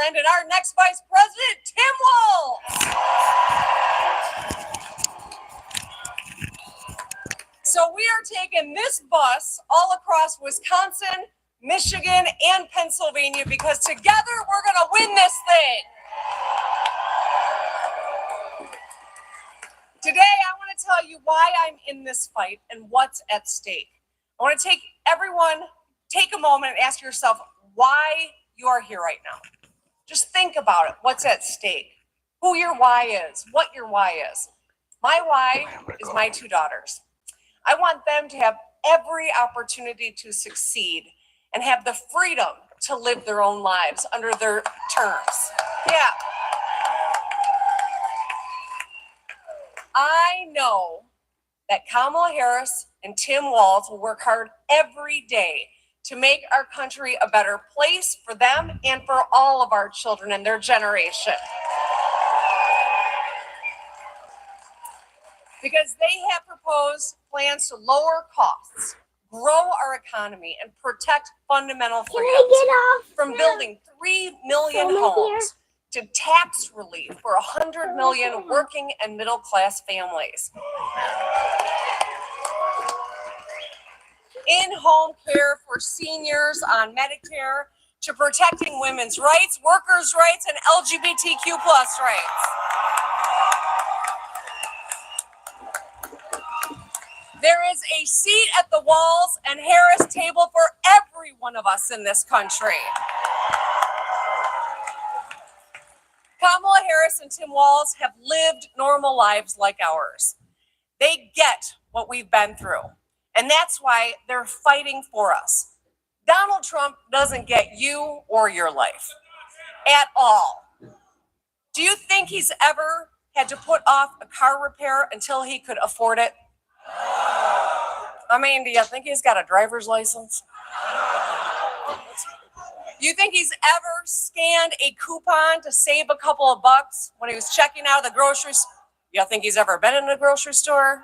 Maryland, and our next Vice President, Tim Walz. So we are taking this bus all across Wisconsin, Michigan, and Pennsylvania because together we're going to win this thing. Today, I want to tell you why I'm in this fight and what's at stake. I want to take a moment and ask yourself why you are here right now. Just think about it. What's at stake? Who your why is, what your why is. My why is my two daughters. I want them to have every opportunity to succeed and have the freedom to live their own lives under their terms. Yeah. I know that Kamala Harris and Tim Walz will work hard every day to make our country a better place for them and for all of our children and their generation. Because they have proposed plans to lower costs, grow our economy, and protect fundamental freedoms. From building 3 million homes to tax relief for 100 million working and middle-class families. In-home care for seniors on Medicare, to protecting women's rights, workers' rights, and LGBTQ+ rights. There is a seat at the Walz and Harris table for every one of us in this country. Kamala Harris and Tim Walz have lived normal lives like ours. They get what we've been through, and that's why they're fighting for us. Donald Trump doesn't get you or your life at all. Do you think he's ever had to put off a car repair until he could afford it? I mean, do you think he's got a driver's license? You think he's ever scanned a coupon to save a couple of bucks when he was checking out of the grocery store? You think he's ever been in a grocery store?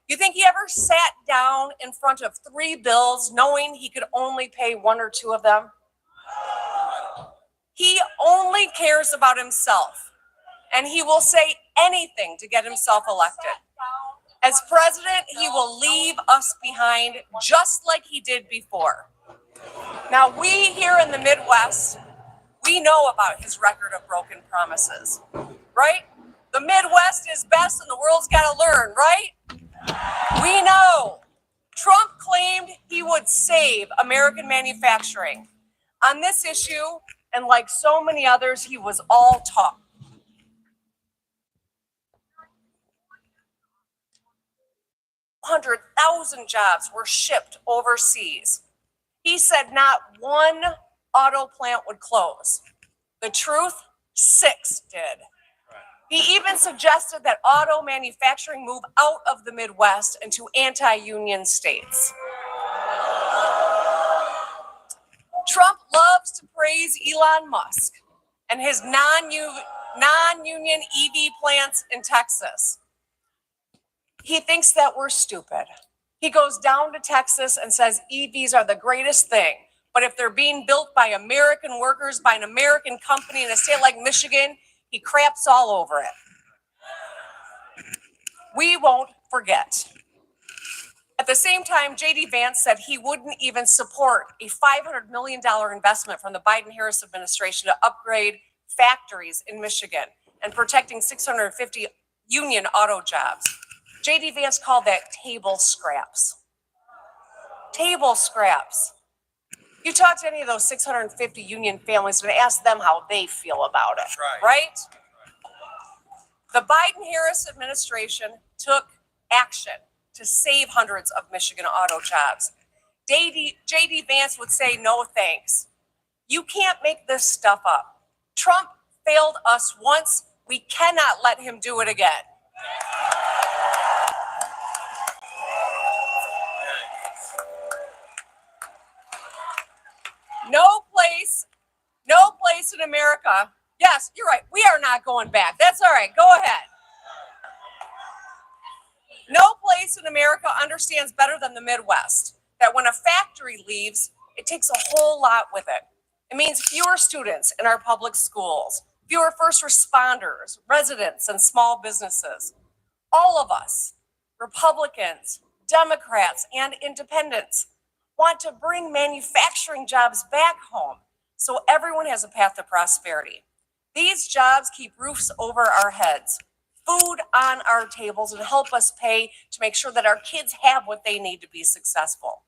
You think he ever sat down in front of 3 bills knowing he could only pay 1 or 2 of them? He only cares about himself, and he will say anything to get himself elected. As president, he will leave us behind just like he did before. Now, we here in the Midwest, we know about his record of broken promises, right? The Midwest is best and the world's got to learn, right? We know. Trump claimed he would save American manufacturing. On this issue, and like so many others, he was all talk. 100,000 jobs were shipped overseas. He said not one auto plant would close. The truth, 6 did. He even suggested that auto manufacturing move out of the Midwest into anti-union states. Trump loves to praise Elon Musk and his non-union EV plants in Texas. He thinks that we're stupid. He goes down to Texas and says EVs are the greatest thing. But if they're being built by American workers, by an American company in a state like Michigan, he craps all over it. We won't forget. At the same time, J.D. Vance said he wouldn't even support a $500 million investment from the Biden-Harris administration to upgrade factories in Michigan and protecting 650 union auto jobs. J.D. Vance called that table scraps. Table scraps. You talk to any of those 650 union families and ask them how they feel about it, right? The Biden-Harris administration took action to save hundreds of Michigan auto jobs. J.D. Vance would say, no thanks. You can't make this stuff up. Trump failed us once. We cannot let him do it again. No place in America. Yes, you're right. We are not going back. That's all right. Go ahead. No place in America understands better than the Midwest that when a factory leaves, it takes a whole lot with it. It means fewer students in our public schools, fewer first responders, residents, and small businesses. All of us, Republicans, Democrats, and independents, want to bring manufacturing jobs back home so everyone has a path to prosperity. These jobs keep roofs over our heads, food on our tables, and help us pay to make sure that our kids have what they need to be successful.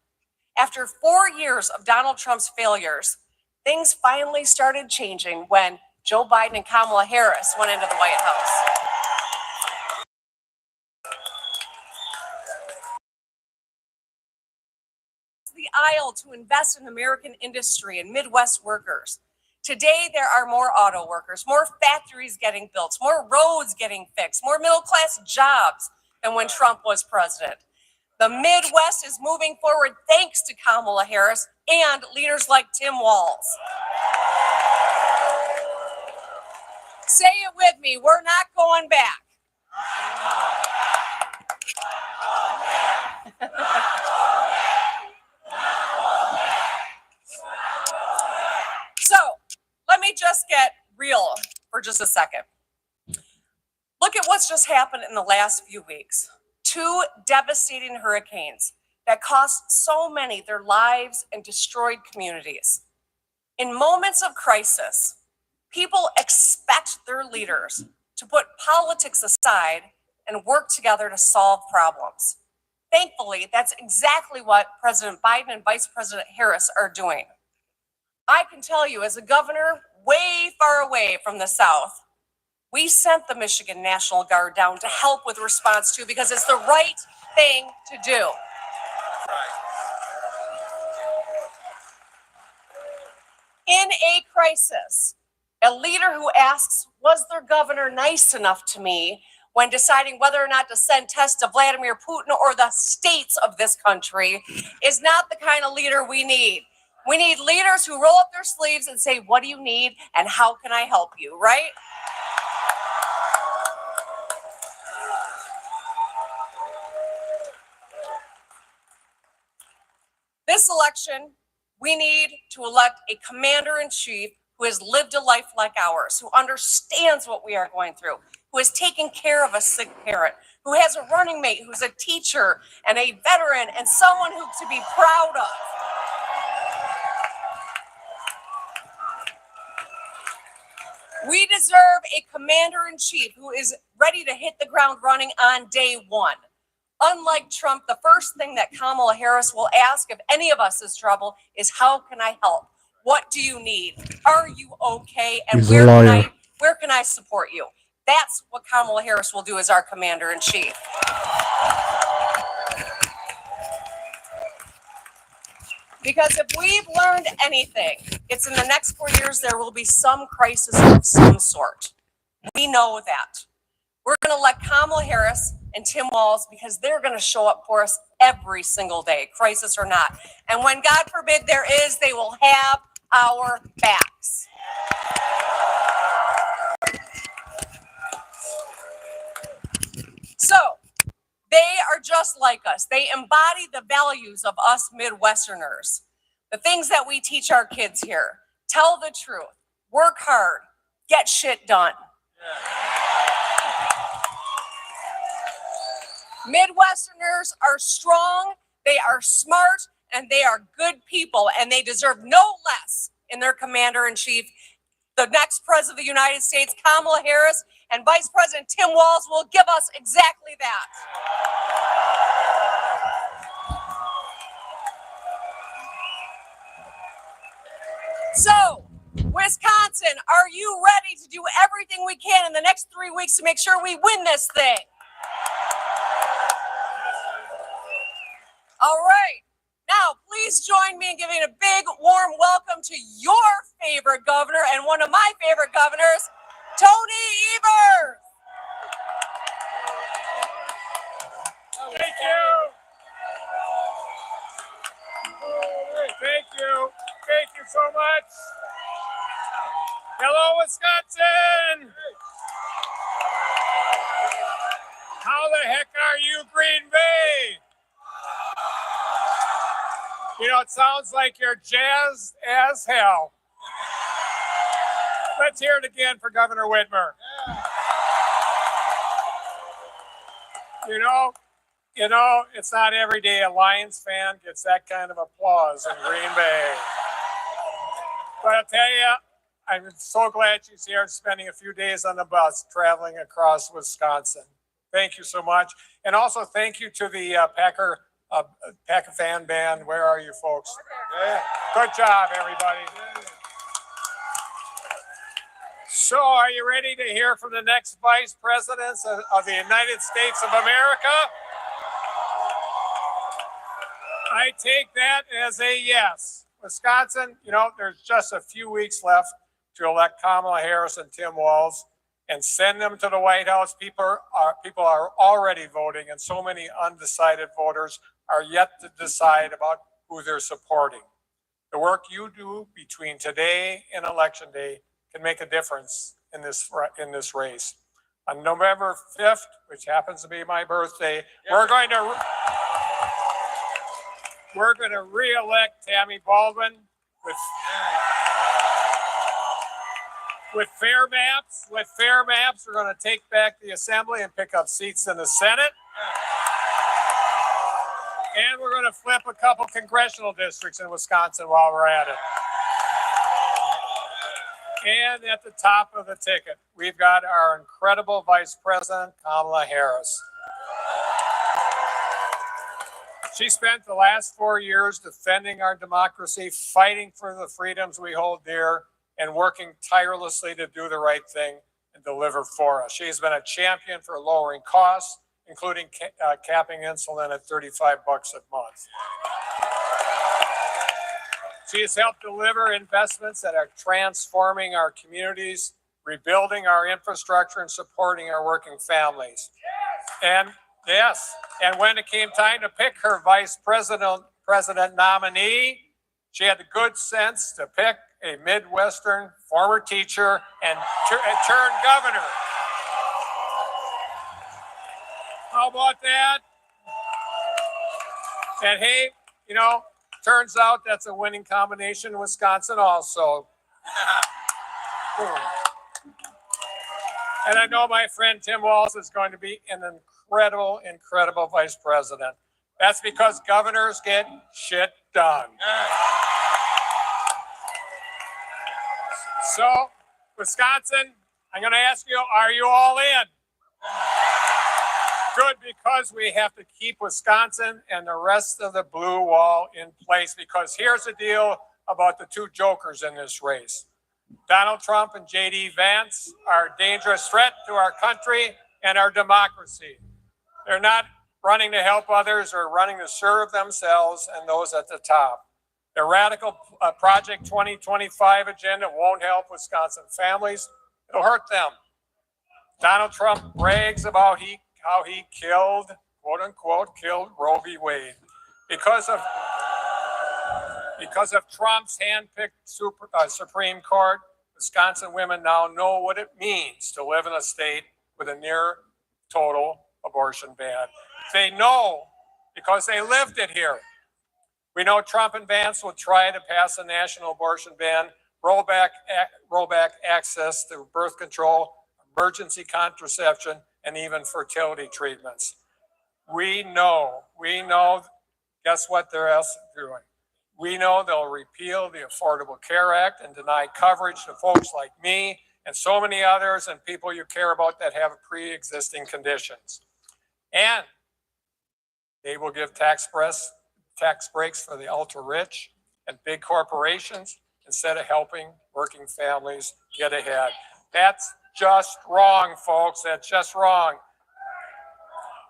After 4 years of Donald Trump's failures, things finally started changing when Joe Biden and Kamala Harris went into the White House. The aisle to invest in American industry and Midwest workers. Today, there are more auto workers, more factories getting built, more roads getting fixed, more middle-class jobs than when Trump was president. The Midwest is moving forward thanks to Kamala Harris and leaders like Tim Walz. Say it with me, we're not going back. So, let me just get real for just a second. Look at what's just happened in the last few weeks. 2 devastating hurricanes that cost so many their lives and destroyed communities. In moments of crisis, people expect their leaders to put politics aside and work together to solve problems. Thankfully, that's exactly what President Biden and Vice President Harris are doing. I can tell you, as a governor way far away from the South, we sent the Michigan National Guard down to help with response too, because it's the right thing to do. In a crisis, a leader who asks, was their governor nice enough to me when deciding whether or not to send tests to Vladimir Putin or the states of this country, is not the kind of leader we need. We need leaders who roll up their sleeves and say, what do you need and how can I help you, right? This election, we need to elect a commander-in-chief who has lived a life like ours, who understands what we are going through, who has taken care of a sick parent, who has a running mate who's a teacher and a veteran and someone who to be proud of. We deserve a commander-in-chief who is ready to hit the ground running on day one. Unlike Trump, the first thing that Kamala Harris will ask if any of us is trouble is, how can I help? What do you need? Are you okay? And where can I support you? That's what Kamala Harris will do as our commander-in-chief. Because if we've learned anything, it's in the next 4 years there will be some crisis of some sort. We know that. We're going to elect Kamala Harris and Tim Walz because they're going to show up for us every single day, crisis or not. And when, God forbid, there is, they will have our backs. So, they are just like us. They embody the values of us Midwesterners. The things that we teach our kids here. Tell the truth. Work hard. Get shit done. Midwesterners are strong, they are smart, and they are good people, and they deserve no less in their commander-in-chief. The next president of the United States, Kamala Harris, and Vice President Tim Walz will give us exactly that. So, Wisconsin, are you ready to do everything we can in the next 3 weeks to make sure we win this thing? All right. Now, please join me in giving a big, warm welcome to your favorite governor and one of my favorite governors, Tony Evers. Thank you. Thank you. Thank you so much. Hello, Wisconsin. How the heck are you, Green Bay? You know, it sounds like you're jazzed as hell. Let's hear it again for Governor Whitmer. You know, it's not every day a Lions fan gets that kind of applause in Green Bay. But I'll tell you, I'm so glad she's here, spending a few days on the bus traveling across Wisconsin. Thank you so much. And also thank you to the Packer fan band. Where are you folks? Yeah. Good job, everybody. So are you ready to hear from the next vice presidents of the United States of America? I take that as a yes. Wisconsin, you know, there's just a few weeks left to elect Kamala Harris and Tim Walz and send them to the White House. People are already voting, and so many undecided voters are yet to decide about who they're supporting. The work you do between today and Election Day can make a difference in this race. On November 5th, which happens to be my birthday, we're going to re-elect Tammy Baldwin with fair maps. With fair maps, we're going to take back the assembly and pick up seats in the Senate. And we're going to flip a couple congressional districts in Wisconsin while we're at it. And at the top of the ticket, we've got our incredible Vice President, Kamala Harris. She spent the last 4 years defending our democracy, fighting for the freedoms we hold dear, and working tirelessly to do the right thing and deliver for us. She has been a champion for lowering costs, including capping insulin at $35 a month. She has helped deliver investments that are transforming our communities, rebuilding our infrastructure, and supporting our working families. And when it came time to pick her vice president nominee, she had the good sense to pick a Midwestern former teacher and turned governor. How about that? And hey, you know, turns out that's a winning combination in Wisconsin also. And I know my friend Tim Walz is going to be an incredible vice president. That's because governors get shit done. So, Wisconsin, I'm going to ask you, are you all in? Good, because we have to keep Wisconsin and the rest of the blue wall in place, because here's the deal about the two jokers in this race. Donald Trump and J.D. Vance are a dangerous threat to our country and our democracy. They're not running to help others or running to serve themselves and those at the top. Their radical Project 2025 agenda won't help Wisconsin families. It'll hurt them. Donald Trump brags about how he killed, quote unquote, killed Roe v. Wade. Because of Trump's handpicked Supreme Court, Wisconsin women now know what it means to live in a state with a near total abortion ban. They know because they lived it here. We know Trump and Vance will try to pass a national abortion ban, roll back access to birth control, emergency contraception, and even fertility treatments. We know, guess what they're else doing? We know they'll repeal the Affordable Care Act and deny coverage to folks like me and so many others and people you care about that have pre-existing conditions. And they will give tax breaks for the ultra-rich and big corporations instead of helping working families get ahead. That's just wrong, folks. That's just wrong.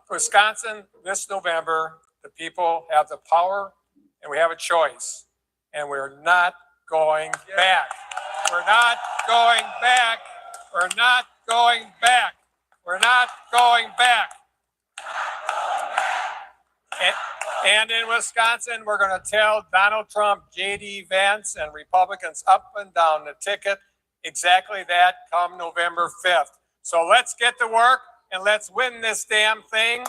Wisconsin, this November, the people have the power and we have a choice. And we're not going back. We're not going back. We're not going back. We're not going back. And in Wisconsin, we're going to tell Donald Trump, J.D. Vance, and Republicans up and down the ticket exactly that come November 5th. So let's get to work and let's win this damn thing.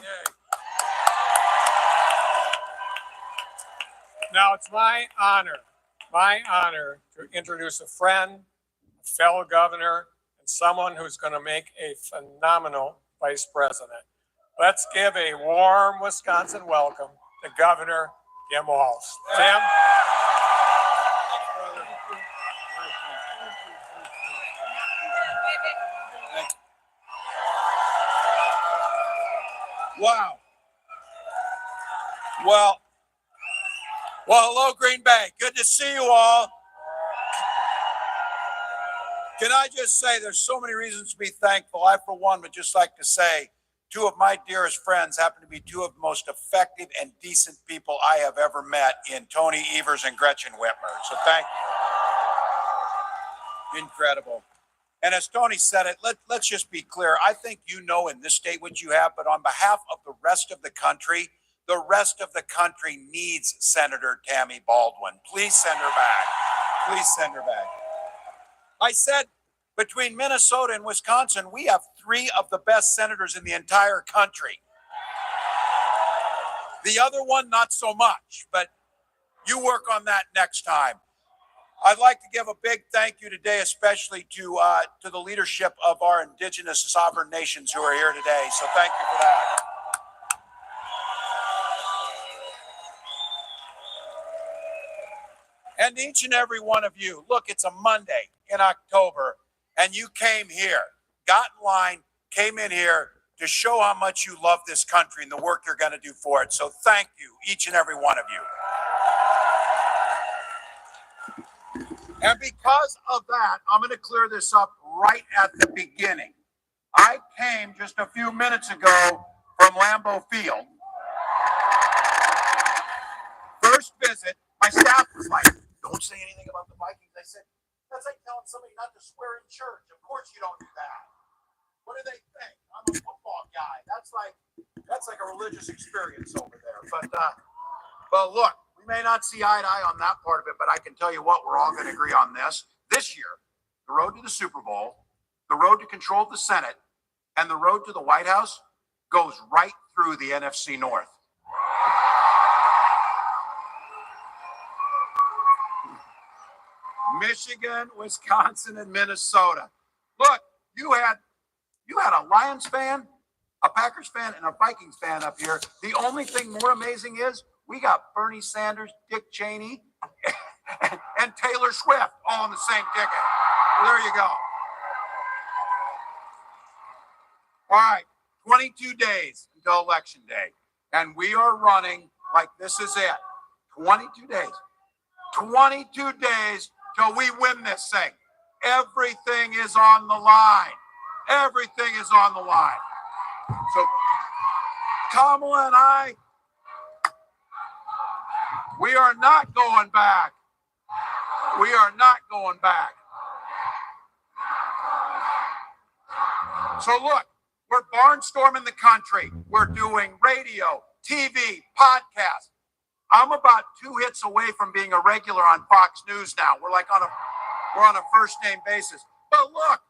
Now it's my honor to introduce a friend, fellow governor, and someone who's going to make a phenomenal vice president. Let's give a warm Wisconsin welcome to Governor Tim Walz. Tim? Wow. Well, hello, Green Bay. Good to see you all. Can I just say there's so many reasons to be thankful. I, for one, would just like to say two of my dearest friends happen to be two of the most effective and decent people I have ever met in Tony Evers and Gretchen Whitmer. So thank you. Incredible. And as Tony said it, let's just be clear. I think you know in this state what you have, but on behalf of the rest of the country needs Senator Tammy Baldwin. Please send her back. Please send her back. I said between Minnesota and Wisconsin, we have three of the best senators in the entire country. The other one, not so much, but you work on that next time. I'd like to give a big thank you today, especially to the leadership of our indigenous sovereign nations who are here today. So thank you for that. And each and every one of you, look, it's a Monday in October, and you came here, got in line, came in here to show how much you love this country and the work you're going to do for it. So thank you, each and every one of you. And because of that, I'm going to clear this up right at the beginning. I came just a few minutes ago from Lambeau Field. First visit, my staff was like, don't say anything about the Vikings. I said, that's like telling somebody not to swear in church. Of course you don't do that. What do they think? I'm a football guy. That's like a religious experience over there. But look, we may not see eye to eye on that part of it, but I can tell you what, we're all going to agree on this. This year, the road to the Super Bowl, the road to control of the Senate, and the road to the White House goes right through the NFC North. Michigan, Wisconsin, and Minnesota. Look, you had a Lions fan, a Packers fan, and a Vikings fan up here. The only thing more amazing is we got Bernie Sanders, Dick Cheney, and Taylor Swift all on the same ticket. Well, there you go. All right, 22 days until Election Day. And we are running like this is it. 22 days. 22 days till we win this thing. Everything is on the line. Everything is on the line. So Kamala and I, we are not going back. We are not going back. So look, we're barnstorming the country. We're doing radio, TV, podcasts. I'm about 2 hits away from being a regular on Fox News now. We're on a first name basis. But look,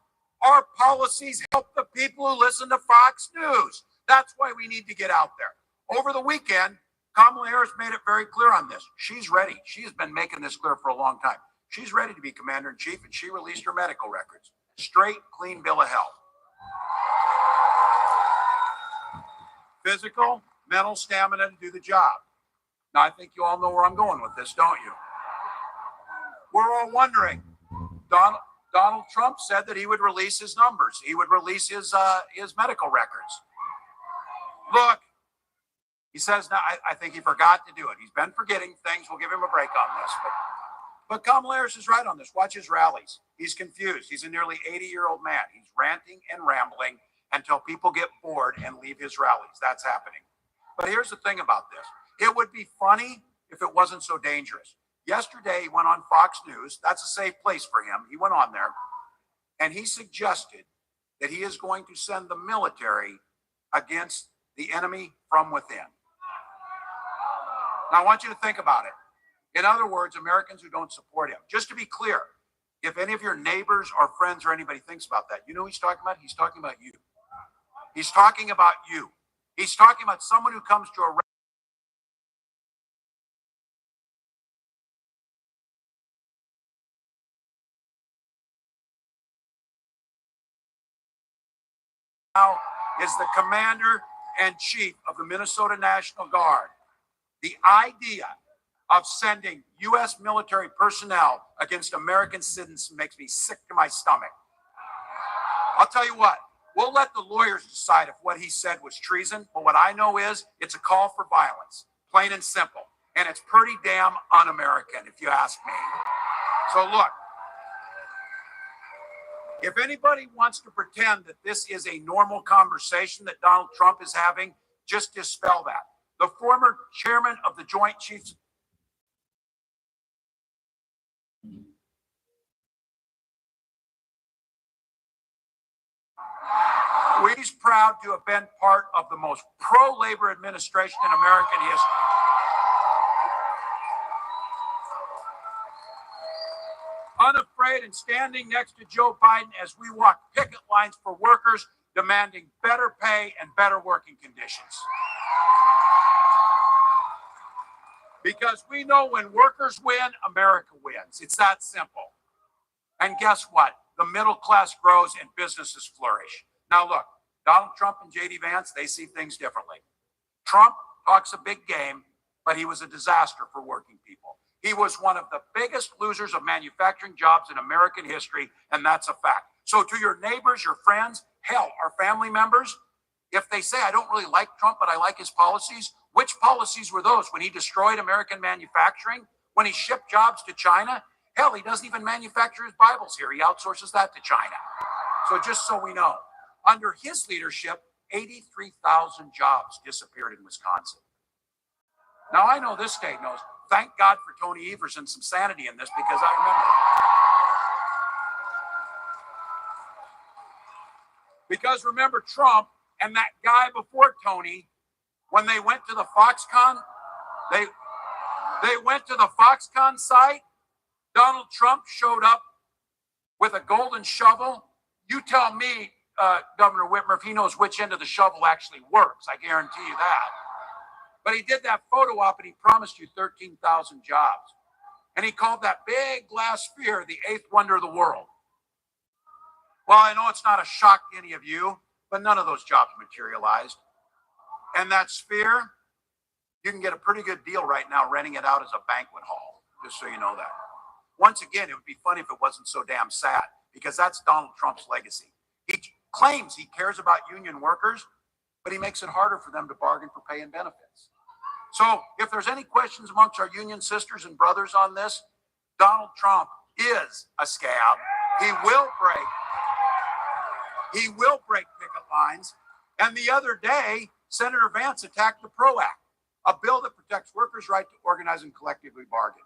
our policies help the people who listen to Fox News. That's why we need to get out there. Over the weekend, Kamala Harris made it very clear on this. She's ready. She has been making this clear for a long time. She's ready to be commander in chief, and she released her medical records. Straight, clean bill of health. Physical, mental stamina to do the job. Now, I think you all know where I'm going with this, don't you? We're all wondering. Donald Trump said that he would release his numbers. He would release his medical records. Look, he says now, I think he forgot to do it. He's been forgetting things. We'll give him a break on this. But Kamala Harris is right on this. Watch his rallies. He's confused. He's a nearly 80-year-old man. He's ranting and rambling until people get bored and leave his rallies. That's happening. But here's the thing about this. It would be funny if it wasn't so dangerous. Yesterday, he went on Fox News. That's a safe place for him. He went on there, and he suggested that he is going to send the military against the enemy from within. Now, I want you to think about it. In other words, Americans who don't support him. Just to be clear, if any of your neighbors or friends or anybody thinks about that, you know who he's talking about? He's talking about you. He's talking about you. He's talking about someone who comes to a now is the commander-in-chief of the Minnesota National Guard. The idea of sending U.S. military personnel against American citizens makes me sick to my stomach. I'll tell you what, we'll let the lawyers decide if what he said was treason, but what I know is it's a call for violence, plain and simple. And it's pretty damn un-American, if you ask me. So look, if anybody wants to pretend that this is a normal conversation that Donald Trump is having, just dispel that. The former chairman of the Joint Chiefs He's proud to have been part of the most pro-labor administration in American history. Unafraid and standing next to Joe Biden as we walk picket lines for workers demanding better pay and better working conditions. Because we know when workers win, America wins. It's that simple. And guess what? The middle class grows and businesses flourish. Now look, Donald Trump and J.D. Vance, they see things differently. Trump talks a big game, but he was a disaster for working people. He was one of the biggest losers of manufacturing jobs in American history, and that's a fact. So to your neighbors, your friends, hell, our family members, if they say, I don't really like Trump, but I like his policies, which policies were those? When he destroyed American manufacturing? When he shipped jobs to China? Hell, he doesn't even manufacture his Bibles here. He outsources that to China. So just so we know, under his leadership, 83,000 jobs disappeared in Wisconsin. Now, I know this state knows. Thank God for Tony Evers and some sanity in this, because I remember. Because remember Trump and that guy before Tony, when they went to the Foxconn, they went to the Foxconn site. Donald Trump showed up with a golden shovel. You tell me, Governor Whitmer, if he knows which end of the shovel actually works. I guarantee you that. But he did that photo op and he promised you 13,000 jobs. And he called that big glass sphere the eighth wonder of the world. Well, I know it's not a shock to any of you, but none of those jobs materialized. And that sphere, you can get a pretty good deal right now renting it out as a banquet hall, just so you know that. Once again, it would be funny if it wasn't so damn sad, because that's Donald Trump's legacy. He claims he cares about union workers, but he makes it harder for them to bargain for pay and benefits. So if there's any questions amongst our union sisters and brothers on this, Donald Trump is a scab. He will break picket lines. And the other day, Senator Vance attacked the PRO Act, a bill that protects workers' right to organize and collectively bargain.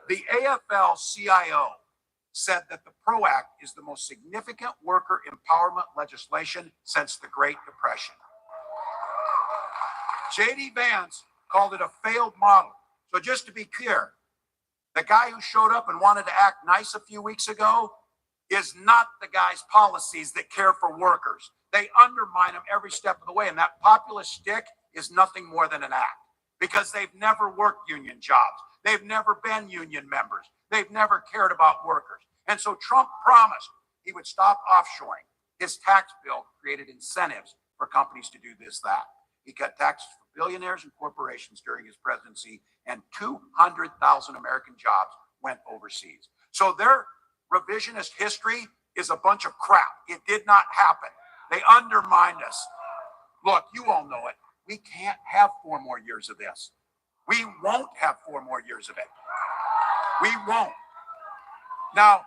The AFL-CIO said that the PRO Act is the most significant worker empowerment legislation since the Great Depression. J.D. Vance called it a failed model. So just to be clear, the guy who showed up and wanted to act nice a few weeks ago is not the guy's policies that care for workers. They undermine them every step of the way. And that populist shtick is nothing more than an act, because they've never worked union jobs. They've never been union members. They've never cared about workers. And so Trump promised he would stop offshoring. His tax bill created incentives for companies to do this, that. He cut taxes for billionaires and corporations during his presidency, and 200,000 American jobs went overseas. So their revisionist history is a bunch of crap. It did not happen. They undermined us. Look, you all know it. We can't have 4 more years of this. We won't have 4 more years of it. We won't. Now,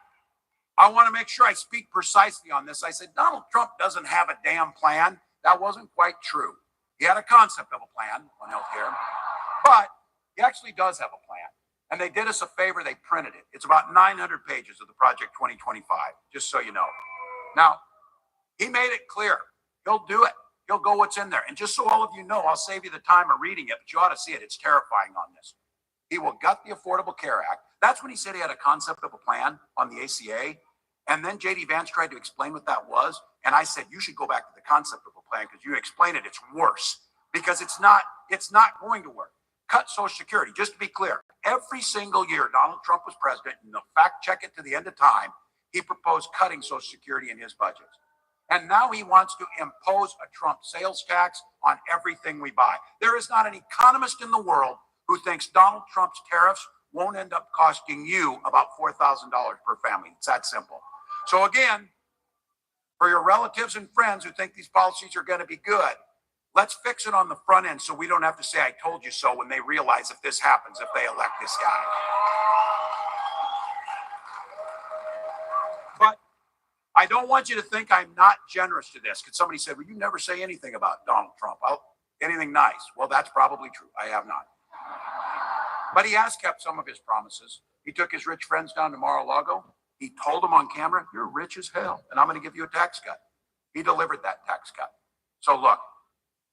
I want to make sure I speak precisely on this. I said, Donald Trump doesn't have a damn plan. That wasn't quite true. He had a concept of a plan on healthcare, but he actually does have a plan. And they did us a favor. They printed it. It's about 900 pages of the Project 2025, just so you know. Now, he made it clear. He'll do it. He'll go what's in there. And just so all of you know, I'll save you the time of reading it, but you ought to see it. It's terrifying on this. He will gut the Affordable Care Act. That's when he said he had a concept of a plan on the ACA. And then J.D. Vance tried to explain what that was. And I said, you should go back to the concept of a plan, because you explain it, it's worse, because it's not going to work. Cut Social Security. Just to be clear, every single year Donald Trump was president, and they'll fact check it to the end of time, he proposed cutting Social Security in his budgets. And now he wants to impose a Trump sales tax on everything we buy. There is not an economist in the world who thinks Donald Trump's tariffs won't end up costing you about $4,000 per family. It's that simple. So again, for your relatives and friends who think these policies are going to be good, let's fix it on the front end so we don't have to say, I told you so, when they realize if this happens, if they elect this guy. But I don't want you to think I'm not generous to this. Because somebody said, well, you never say anything about Donald Trump. Anything nice. Well, that's probably true. I have not. But he has kept some of his promises. He took his rich friends down to Mar-a-Lago. He told them on camera, you're rich as hell, and I'm going to give you a tax cut. He delivered that tax cut. So look,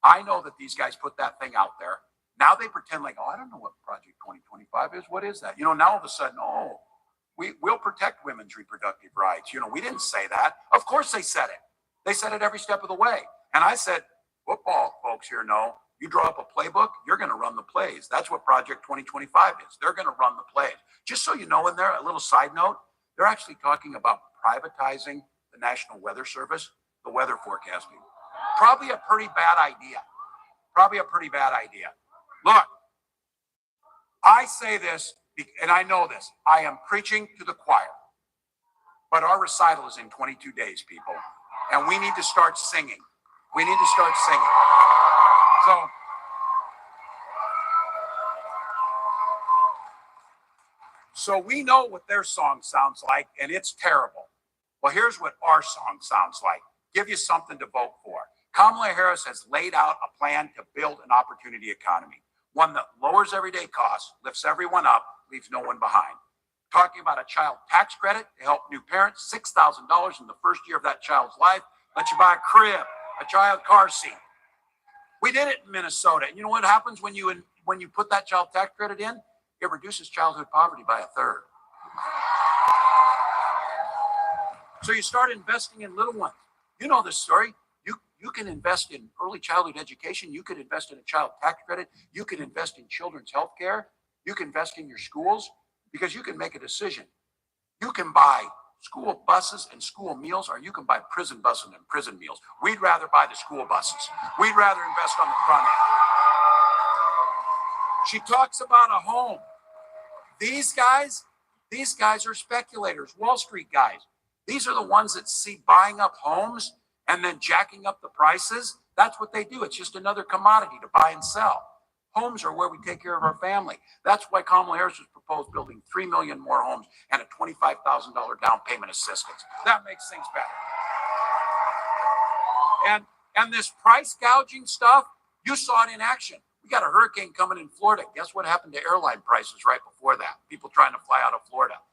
I know that these guys put that thing out there. Now they pretend like, oh, I don't know what Project 2025 is. What is that? You know, now all of a sudden, oh, we'll protect women's reproductive rights. You know, we didn't say that. Of course they said it. They said it every step of the way. And I said, football folks here know, you draw up a playbook, you're going to run the plays. That's what Project 2025 is. They're going to run the plays. Just so you know, in there, a little side note, they're actually talking about privatizing the National Weather Service, the weather forecasting. Probably a pretty bad idea. Probably a pretty bad idea. Look, I say this, and I know this. I am preaching to the choir. But our recital is in 22 days, people. And we need to start singing. We need to start singing. So we know what their song sounds like, and it's terrible. Well, here's what our song sounds like. Give you something to vote for. Kamala Harris has laid out a plan to build an opportunity economy, one that lowers everyday costs, lifts everyone up, leaves no one behind. Talking about a child tax credit to help new parents, $6,000 in the first year of that child's life, let you buy a crib, a child car seat. We did it in Minnesota. And you know what happens when you put that child tax credit in? It reduces childhood poverty by a third. So you start investing in little ones. You know this story. You can invest in early childhood education. You could invest in a child tax credit. You can invest in children's health care. You can invest in your schools because you can make a decision. You can buy school buses and school meals, or you can buy prison buses and prison meals. We'd rather buy the school buses. We'd rather invest on the front end. She talks about a home. These guys are speculators, Wall Street guys. These are the ones that see buying up homes and then jacking up the prices. That's what they do. It's just another commodity to buy and sell. Homes are where we take care of our family. That's why Kamala Harris has proposed building 3 million more homes and a $25,000 down payment assistance. That makes things better. And this price gouging stuff, you saw it in action. We got a hurricane coming in Florida. Guess what happened to airline prices right before that? People trying to fly out of Florida.